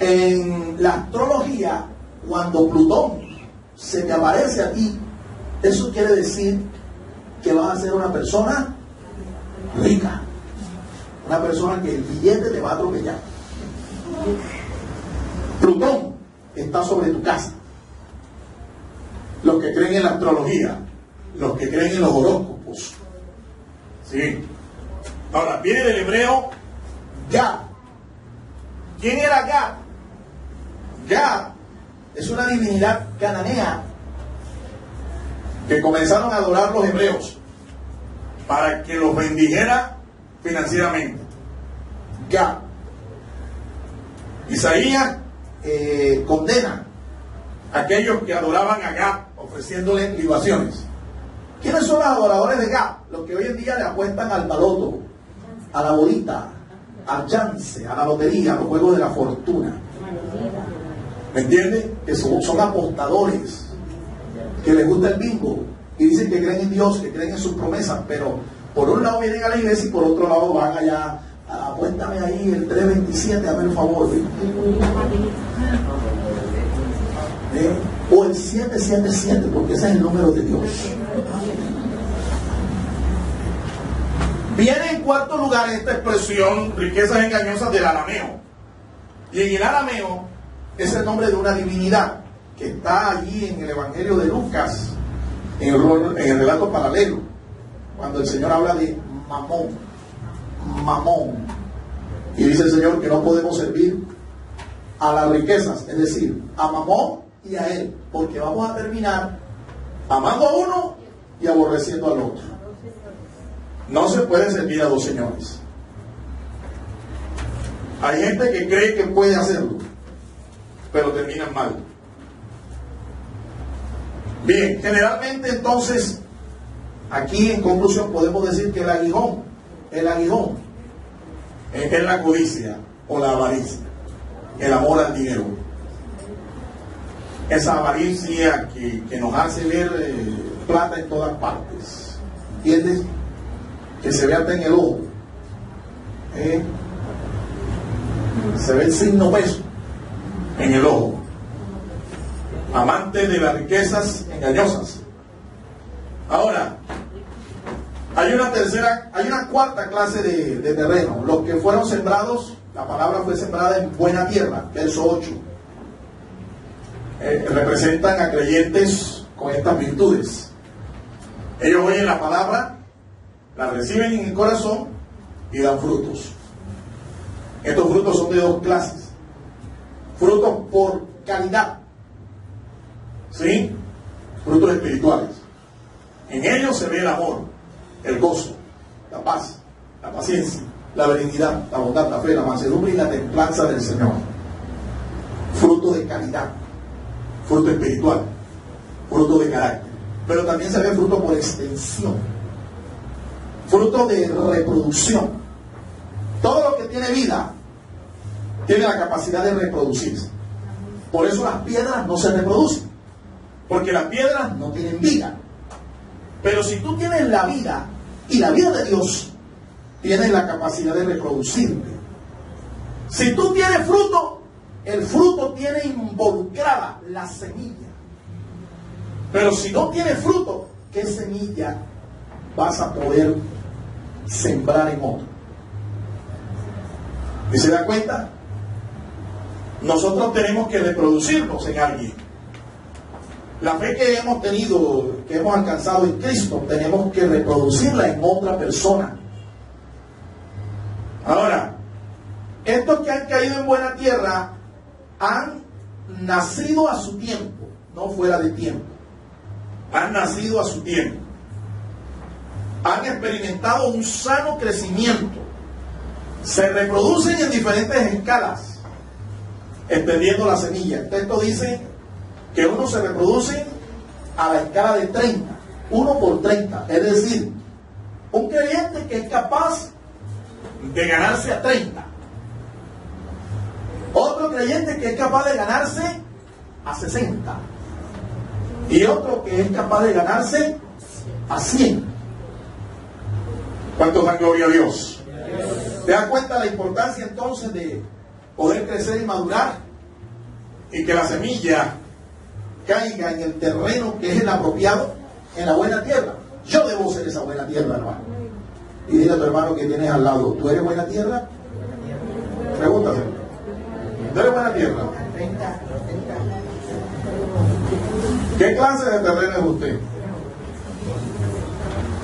B: En la astrología, cuando Plutón se te aparece a ti, eso quiere decir que vas a ser una persona rica, una persona que el billete te va a atropellar. Plutón está sobre tu casa. Los que creen en la astrología, los que creen en los horóscopos. Sí. Ahora, viene del hebreo Gad. ¿Quién era Gad? Gad es una divinidad cananea que comenzaron a adorar los hebreos para que los bendijera financieramente. Gad. Isaías condena a aquellos que adoraban a Gad ofreciéndole libaciones. ¿Quiénes son los adoradores de Gad? Los que hoy en día le apuestan al baloto, a la bolita, al chance, a la lotería, a los juegos de la fortuna. ¿Me entiendes? Que son apostadores, que les gusta el bingo y dicen que creen en Dios, que creen en sus promesas, pero por un lado vienen a la iglesia y por otro lado van allá, apuéstame ahí el 327, hazme el favor. O el 777, porque ese es el número de Dios. Viene en cuarto lugar esta expresión, riquezas engañosas, del arameo. Y en el arameo es el nombre de una divinidad que está allí en el Evangelio de Lucas, en el relato paralelo, cuando el Señor habla de Mamón. Y dice el Señor que no podemos servir a las riquezas, es decir, a Mamón y a Él, porque vamos a terminar amando a uno y aborreciendo al otro. No se puede servir a dos señores. Hay gente que cree que puede hacerlo, pero terminan mal. Bien, generalmente entonces, aquí en conclusión podemos decir que el aguijón es la codicia o la avaricia, el amor al dinero. Esa avaricia que nos hace ver plata en todas partes. ¿Entiendes? Que se ve hasta en el ojo. Se ve el signo peso en el ojo. Amante de las riquezas engañosas. Ahora, hay una cuarta clase de terreno. Los que fueron sembrados, la palabra fue sembrada en buena tierra, verso 8. Representan a creyentes con estas virtudes. Ellos oyen la palabra, la reciben en el corazón y dan frutos. Estos frutos son de dos clases. Frutos por calidad, ¿sí? Frutos espirituales. En ellos se ve el amor, el gozo, la paz, la paciencia, la benignidad, la bondad, la fe, la mansedumbre y la templanza del Señor. Fruto de calidad, fruto espiritual, fruto de carácter. Pero también se ve fruto por extensión, fruto de reproducción. Todo lo que tiene vida tiene la capacidad de reproducirse. Por eso las piedras no se reproducen, porque las piedras no tienen vida. Pero si tú tienes la vida y la vida de Dios, tienes la capacidad de reproducirte. Si tú tienes fruto, el fruto tiene involucrada la semilla. Pero si no tienes fruto, ¿qué semilla vas a poder sembrar en otro? ¿Y se da cuenta? Nosotros tenemos que reproducirnos en alguien. La fe que hemos tenido, que hemos alcanzado en Cristo, tenemos que reproducirla en otra persona. Ahora, estos que han caído en buena tierra han nacido a su tiempo, no fuera de tiempo. Han nacido a su tiempo. Han experimentado un sano crecimiento. Se reproducen en diferentes escalas, extendiendo la semilla. El texto dice que uno se reproduce a la escala de 30, 1 por 30. Es decir, un creyente que es capaz de ganarse a 30. Otro creyente que es capaz de ganarse a 60. Y otro que es capaz de ganarse a 100. ¿Cuántos dan gloria a Dios? ¿Te das cuenta la importancia entonces de poder crecer y madurar? y que la semilla caiga en el terreno que es el apropiado, en la buena tierra. Yo debo ser esa buena tierra, hermano. Y dile a tu hermano que tienes al lado, ¿tú eres buena tierra? Pregúntaselo. ¿Tú eres buena tierra? ¿Qué clase de terreno es usted?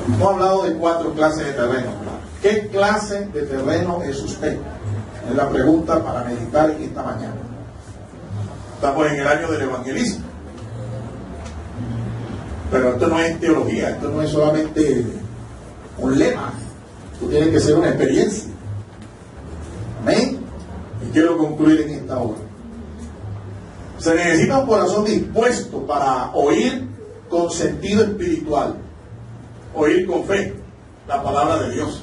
B: Hemos hablado de 4 clases de terreno. ¿Qué clase de terreno es usted? Es la pregunta para meditar en esta mañana. Estamos en el año del evangelismo. Pero esto no es teología, esto no es solamente un lema. Esto tiene que ser una experiencia. Amén. Y quiero concluir en esta hora. Se necesita un corazón dispuesto para oír con sentido espiritual, oír con fe la palabra de Dios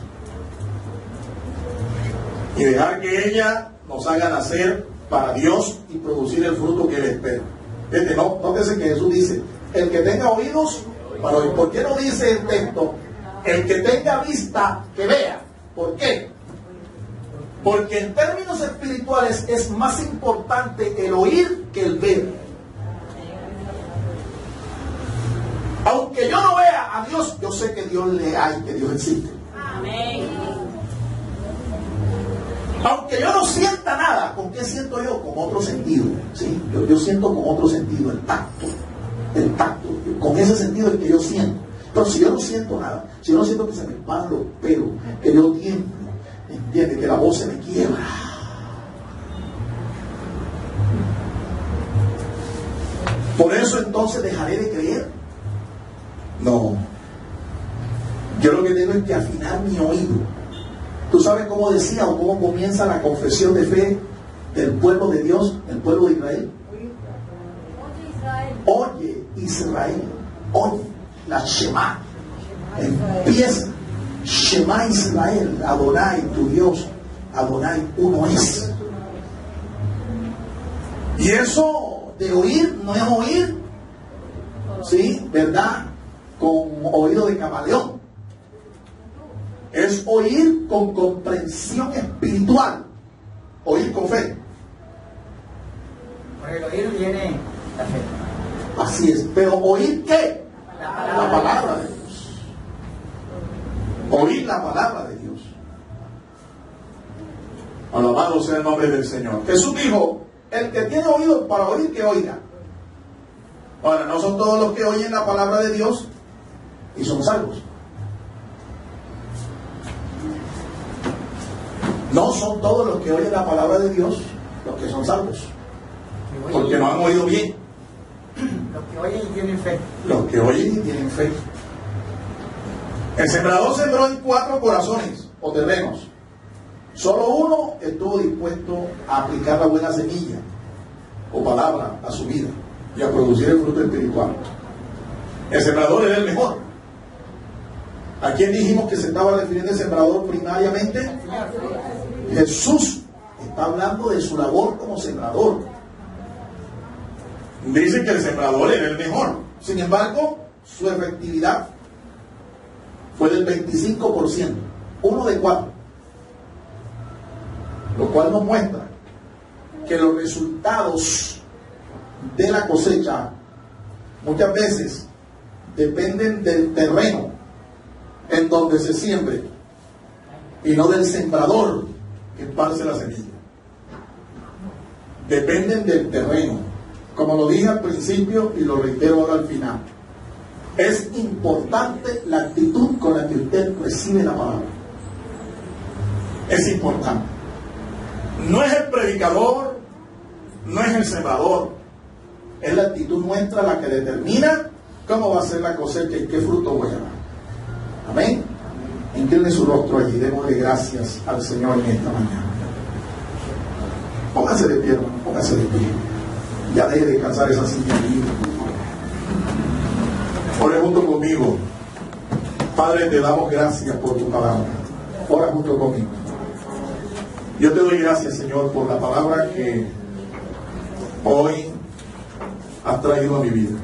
B: y dejar que ella nos haga nacer para Dios y producir el fruto que Él espera. Nótese que Jesús dice, el que tenga oídos para oír. ¿Por qué no dice el texto, el que tenga vista, que vea? ¿Por qué? Porque en términos espirituales es más importante el oír que el ver. Aunque yo no vea a Dios, yo sé que Dios le hay, que Dios existe.
D: Amén.
B: Aunque yo no sienta nada, ¿con qué siento yo? Con otro sentido. ¿Sí? Yo siento con otro sentido, el tacto. El tacto. Con ese sentido es que yo siento. Pero si yo no siento nada, si yo no siento que se me paran los pelos, que yo tiemblo, ¿entiende? Que la voz se me quiebra. Por eso entonces dejaré de creer. No. Yo lo que tengo es que afinar mi oído. ¿Tú sabes cómo decía o cómo comienza la confesión de fe del pueblo de Dios, el pueblo de Israel? Oye Israel, oye, la Shema. Empieza. Shema Israel, Adonai, tu Dios, Adonai, uno es. Y eso de oír no es oír, ¿sí? ¿Verdad? Con oído de camaleón. Es oír con comprensión espiritual. Oír con fe.
E: Por el oír viene la fe.
B: Así es. Pero ¿oír qué? La palabra de Dios. Oír la palabra de Dios. Alabado sea el nombre del Señor. Jesús dijo, el que tiene oído para oír, que oiga. Ahora, no son todos los que oyen la palabra de Dios y son salvos. No son todos los que oyen la palabra de Dios los que son salvos. Porque no han oído bien.
E: Los que oyen y tienen fe.
B: Los que oyen y tienen fe. El sembrador sembró en 4 corazones o terrenos. Solo uno estuvo dispuesto a aplicar la buena semilla o palabra a su vida y a producir el fruto espiritual. El sembrador era el mejor. ¿A quién dijimos que se estaba refiriendo el sembrador primariamente? Jesús está hablando de su labor como sembrador. Dice que el sembrador era el mejor. Sin embargo, su efectividad fue del 25%, 1 de 4. Lo cual nos muestra que los resultados de la cosecha muchas veces dependen del terreno en donde se siembre y no del sembrador que esparce la semilla. Dependen del terreno. Como lo dije al principio y lo reitero ahora al final, es importante la actitud con la que usted recibe la palabra. Es importante. No es el predicador, no es el sembrador, es la actitud nuestra la que determina cómo va a ser la cosecha y qué fruto voy a dar. Amén. Incline su rostro allí, démosle gracias al Señor en esta mañana. Póngase de pie, hermano, póngase de pie. Ya deje de descansar esa silla allí. Ore junto conmigo. Padre, te damos gracias por tu palabra. Ora junto conmigo. Yo te doy gracias, Señor, por la palabra que hoy has traído a mi vida.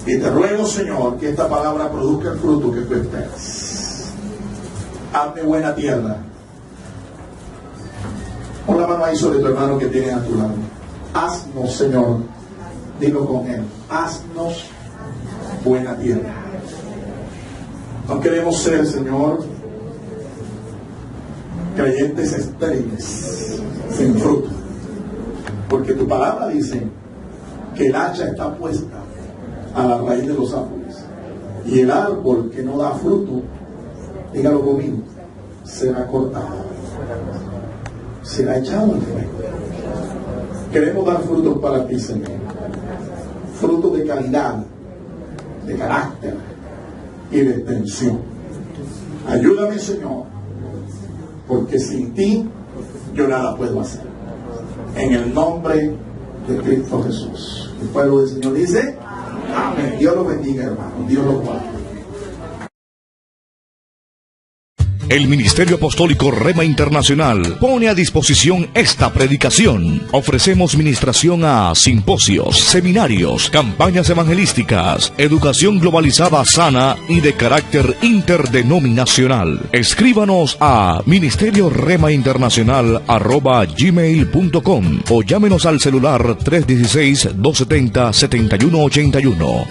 B: Y te ruego, Señor, que esta palabra produzca el fruto que tú esperas. Hazme buena tierra. Pon la mano ahí sobre tu hermano que tienes a tu lado. Haznos, Señor, dilo con Él, haznos buena tierra. No queremos ser, Señor, creyentes estériles, sin fruto. Porque tu palabra dice que el hacha está puesta a la raíz de los árboles. Y el árbol que no da fruto, dígalo conmigo, será cortado, será echado al fuego. Queremos dar frutos para ti, Señor. Frutos de calidad, de carácter y de extensión. Ayúdame, Señor, porque sin ti yo nada puedo hacer. En el nombre de Cristo Jesús. El pueblo del Señor dice amén. Dios los bendiga, hermano. Dios los guarde.
A: El Ministerio Apostólico Rema Internacional pone a disposición esta predicación. Ofrecemos ministración a simposios, seminarios, campañas evangelísticas, educación globalizada sana y de carácter interdenominacional. Escríbanos a ministerioremainternacional@gmail.com o llámenos al celular 316-270-7181.